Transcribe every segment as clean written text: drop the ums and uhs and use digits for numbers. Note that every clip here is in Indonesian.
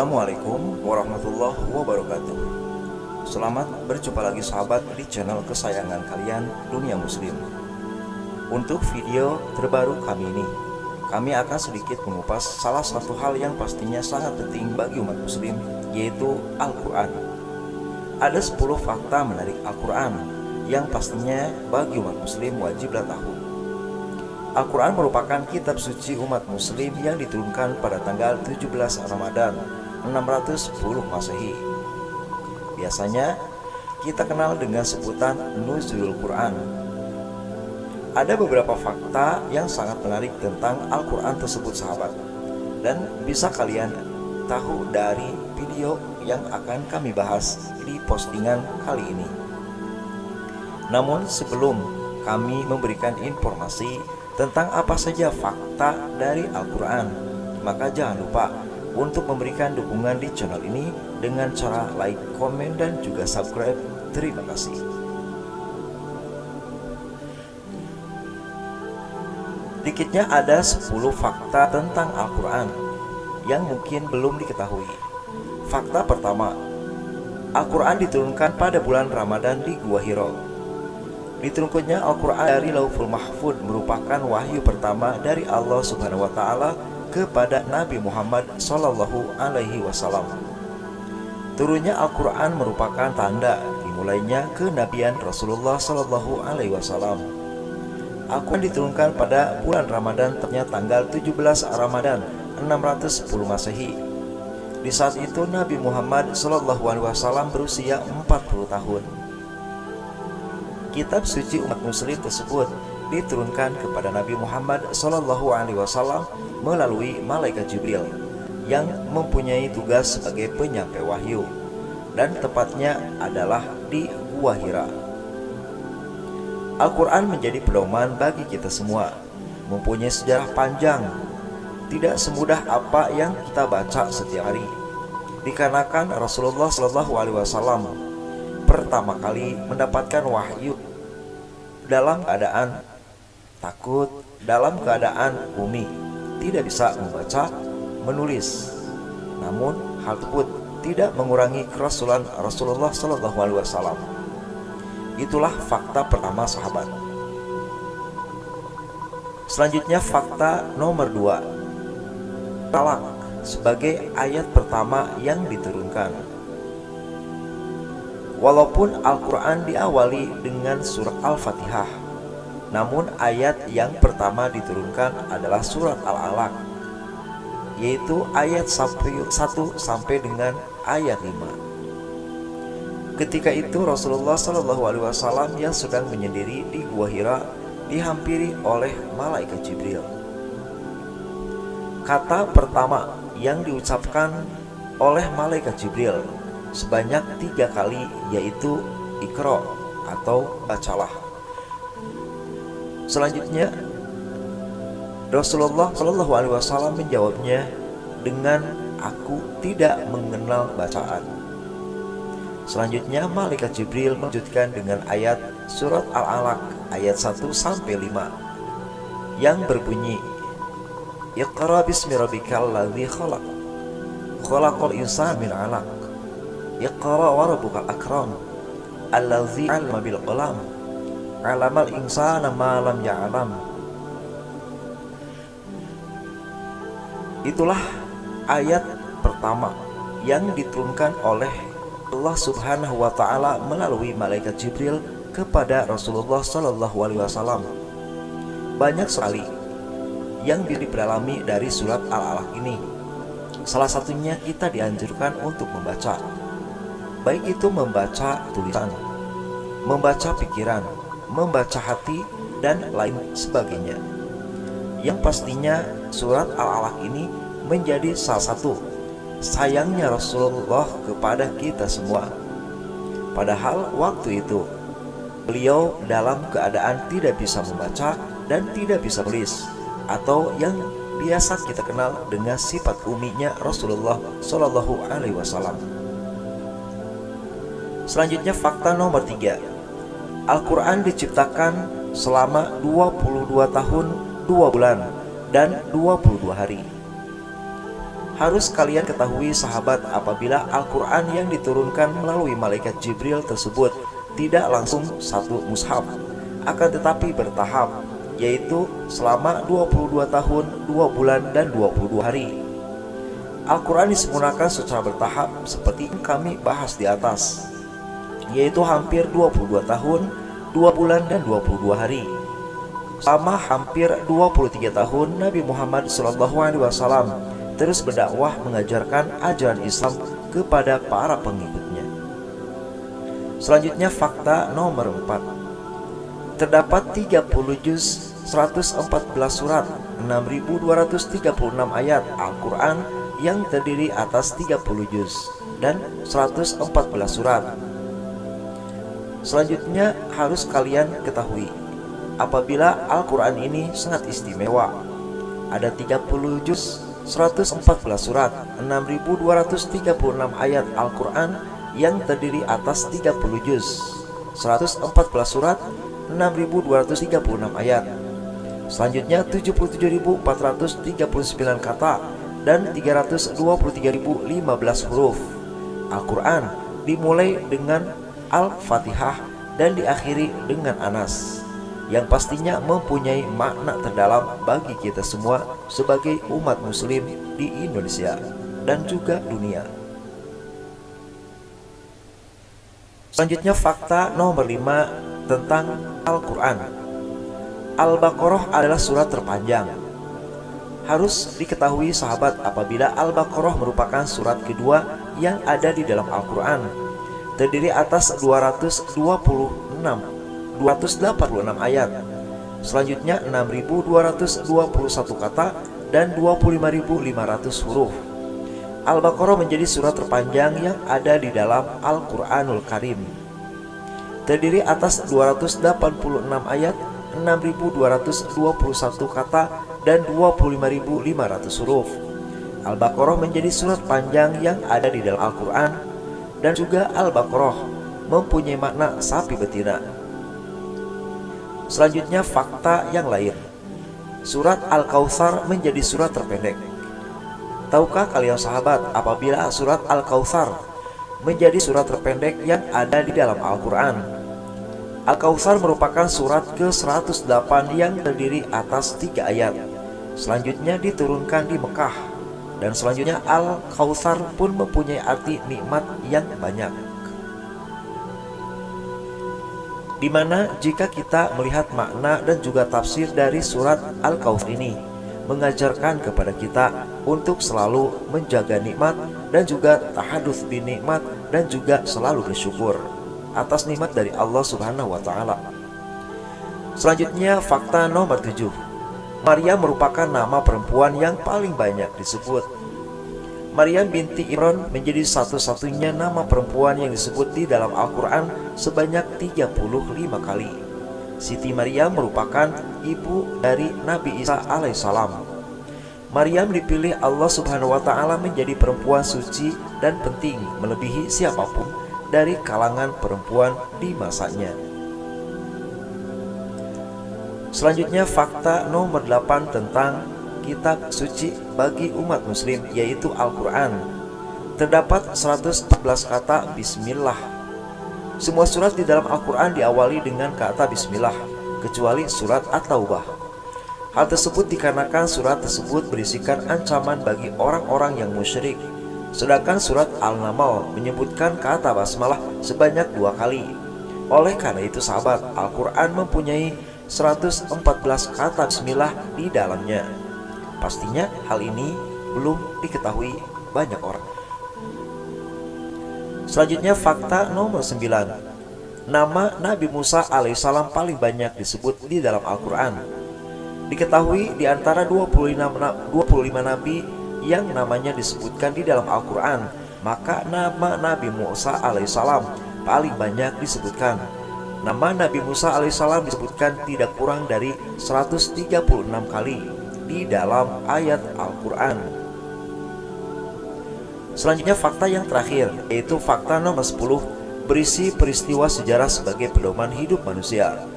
Assalamualaikum warahmatullahi wabarakatuh. Selamat berjumpa lagi sahabat di channel kesayangan kalian, Dunia Muslim. Untuk video terbaru kami ini, kami akan sedikit mengupas salah satu hal yang pastinya sangat penting bagi umat muslim, yaitu Al-Quran. Ada 10 fakta menarik Al-Quran yang pastinya bagi umat muslim wajiblah tahu. Al-Quran merupakan kitab suci umat muslim yang diturunkan pada tanggal 17 Ramadan 610 Masehi. Biasanya kita kenal dengan sebutan Nuzulul Quran. Ada beberapa fakta yang sangat menarik tentang Al-Quran tersebut sahabat, dan bisa kalian tahu dari video yang akan kami bahas di postingan kali ini. Namun sebelum kami memberikan informasi tentang apa saja fakta dari Al-Quran, maka jangan lupa untuk memberikan dukungan di channel ini dengan cara like, komen, dan juga subscribe. Terima kasih. Dikitnya ada 10 fakta tentang Al-Quran yang mungkin belum diketahui. Fakta pertama, Al-Quran diturunkan pada bulan Ramadan di Gua Hiro. Diturunkannya Al-Quran dari Lauhul Mahfuz merupakan wahyu pertama dari Allah Subhanahu wa Ta'ala kepada Nabi Muhammad Sallallahu Alaihi Wasallam. Turunnya Al-Quran merupakan tanda dimulainya kenabian Rasulullah Sallallahu Alaihi Wasallam. Al-Quran diturunkan pada bulan Ramadan, tepatnya tanggal 17 Ramadan 610 Masehi. Di saat itu Nabi Muhammad Sallallahu Alaihi Wasallam berusia 40 tahun. Kitab suci umat muslim tersebut diturunkan kepada Nabi Muhammad Sallallahu Alaihi Wasallam melalui malaikat Jibril yang mempunyai tugas sebagai penyampai wahyu, dan tepatnya adalah di Gua Hira. Al-Quran menjadi pedoman bagi kita semua, mempunyai sejarah panjang, tidak semudah apa yang kita baca setiap hari. Dikarenakan Rasulullah Sallallahu Alaihi Wasallam pertama kali mendapatkan wahyu dalam keadaan takut, dalam keadaan umi, tidak bisa membaca, menulis. Namun hal tersebut tidak mengurangi kerasulan Rasulullah Sallallahu Alaihi Wasallam. Itulah fakta pertama sahabat. Selanjutnya fakta nomor 2, Talak sebagai ayat pertama yang diturunkan. Walaupun Al-Quran diawali dengan surat Al-Fatihah, namun ayat yang pertama diturunkan adalah surat Al-Alaq, yaitu ayat 1 sampai dengan ayat 5. Ketika itu Rasulullah Shallallahu Alaihi Wasallam yang sedang menyendiri di Gua Hira dihampiri oleh malaikat Jibril. Kata pertama yang diucapkan oleh malaikat Jibril sebanyak 3 kali, yaitu Iqra atau bacalah. Selanjutnya Rasulullah Shallallahu Alaihi Wasallam menjawabnya dengan aku tidak mengenal bacaan. Selanjutnya malaikat Jibril melanjutkan dengan ayat surat Al-Alaq ayat 1 sampai 5 yang berbunyi, Iqra bismi rabbikal ladzi khalaq, khalaqal insana min 'alaq, Iqra wa rabbukal akram, allazi 'allama bil qalam, 'allamal insana ma lam ya'lam. Itulah ayat pertama yang diturunkan oleh Allah Subhanahu wa Ta'ala melalui malaikat Jibril kepada Rasulullah Sallallahu Alaihi Wasallam. Banyak sekali yang diperdalami dari surat Al-Alaq ini. Salah satunya kita dianjurkan untuk membaca, baik itu membaca tulisan, membaca pikiran, membaca hati, dan lain sebagainya. Yang pastinya surat Al-Alaq ini menjadi salah satu sayangnya Rasulullah kepada kita semua. Padahal waktu itu beliau dalam keadaan tidak bisa membaca dan tidak bisa menulis, atau yang biasa kita kenal dengan sifat uminya Rasulullah Shallallahu Alaihi Wasallam. Selanjutnya fakta nomor 3, Al-Quran diciptakan selama 22 tahun 2 bulan dan 22 hari. Harus kalian ketahui sahabat, apabila Al-Quran yang diturunkan melalui malaikat Jibril tersebut tidak langsung satu mushaf, akan tetapi bertahap, yaitu selama 22 tahun, 2 bulan, dan 22 hari. Al-Quran disempurnakan secara bertahap seperti yang kami bahas di atas, yaitu hampir 22 tahun, 2 bulan, dan 22 hari. Selama hampir 23 tahun, Nabi Muhammad SAW terus berdakwah mengajarkan ajaran Islam kepada para pengikutnya. Selanjutnya fakta nomor 4. Terdapat 30 juz, 114 surat, 6.236 ayat Al-Quran yang terdiri atas 30 juz dan 114 surat. Selanjutnya harus kalian ketahui, apabila Al-Quran ini sangat istimewa. Ada 30 juz, 114 surat, 6.236 ayat Al-Quran yang terdiri atas 30 juz, 114 surat, 6.236 ayat. Selanjutnya 77.439 kata dan 323.015 huruf. Al-Quran dimulai dengan Al-Fatihah dan diakhiri dengan Anas, yang pastinya mempunyai makna terdalam bagi kita semua sebagai umat muslim di Indonesia dan juga dunia. Selanjutnya fakta nomor 5 tentang Al-Quran. Al-Baqarah adalah surat terpanjang. Harus diketahui sahabat, apabila Al-Baqarah merupakan surat kedua yang ada di dalam Al-Quran, terdiri atas 286 ayat. Selanjutnya 6.221 kata dan 25.500 huruf. Al-Baqarah menjadi surat terpanjang yang ada di dalam Al-Quranul Karim, terdiri atas 286 ayat, 6.221 kata dan 25.500 huruf. Al-Baqarah menjadi surat panjang yang ada di dalam Al-Quran, dan juga Al-Baqarah mempunyai makna sapi betina. Selanjutnya fakta yang lain. Surat Al-Kautsar menjadi surat terpendek. Tahukah kalian sahabat, apabila surat Al-Kautsar menjadi surat terpendek yang ada di dalam Al-Quran? Al-Kautsar merupakan surat ke-108 yang terdiri atas 3 ayat. Selanjutnya diturunkan di Mekah, dan selanjutnya Al-Kautsar pun mempunyai arti nikmat yang banyak, di mana jika kita melihat makna dan juga tafsir dari surat Al-Kautsar ini, mengajarkan kepada kita untuk selalu menjaga nikmat dan juga tahadduts bin nikmat, dan juga selalu bersyukur atas nikmat dari Allah Subhanahu wa taala. Selanjutnya fakta nomor 7. Maryam merupakan nama perempuan yang paling banyak disebut. Maryam binti Imran menjadi satu-satunya nama perempuan yang disebut di dalam Al-Quran sebanyak 35 kali. Siti Maryam merupakan ibu dari Nabi Isa alaihissalam. Maryam dipilih Allah Subhanahu wa taala menjadi perempuan suci dan penting melebihi siapapun dari kalangan perempuan di masanya. Selanjutnya fakta nomor 8 tentang kitab suci bagi umat muslim, yaitu Al-Quran. Terdapat 114 kata Bismillah. Semua surat di dalam Al-Quran diawali dengan kata Bismillah, kecuali surat At-Taubah. Hal tersebut dikarenakan surat tersebut berisikan ancaman bagi orang-orang yang musyrik. Sedangkan surat Al-Naml menyebutkan kata basmalah sebanyak 2 kali. Oleh karena itu sahabat, Al-Quran mempunyai 114 kata Bismillah di dalamnya. Pastinya hal ini belum diketahui banyak orang. Selanjutnya fakta nomor 9. Nama Nabi Musa alaihissalam paling banyak disebut di dalam Al-Quran. Diketahui di antara 25 nabi yang namanya disebutkan di dalam Al-Quran, maka nama Nabi Musa alaihissalam paling banyak disebutkan. Nama Nabi Musa alaihissalam disebutkan tidak kurang dari 136 kali di dalam ayat Al-Quran. Selanjutnya fakta yang terakhir, yaitu fakta nomor 10, berisi peristiwa sejarah sebagai pedoman hidup manusia.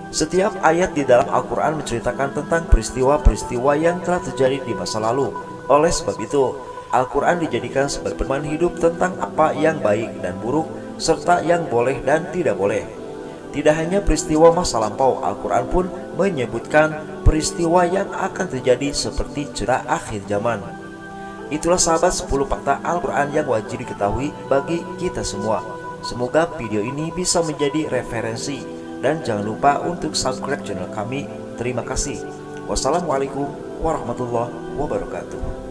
Setiap ayat di dalam Al-Quran menceritakan tentang peristiwa-peristiwa yang telah terjadi di masa lalu, Oleh sebab itu, Al-Quran dijadikan sebagai pedoman hidup tentang apa yang baik dan buruk, serta yang boleh dan tidak boleh. Tidak hanya peristiwa masa lampau, Al-Quran pun menyebutkan peristiwa yang akan terjadi seperti cerita akhir zaman. Itulah sahabat 10 fakta Al-Quran yang wajib diketahui bagi kita semua. Semoga video ini bisa menjadi referensi, dan jangan lupa untuk subscribe channel kami. Terima kasih. Wassalamualaikum warahmatullahi wabarakatuh.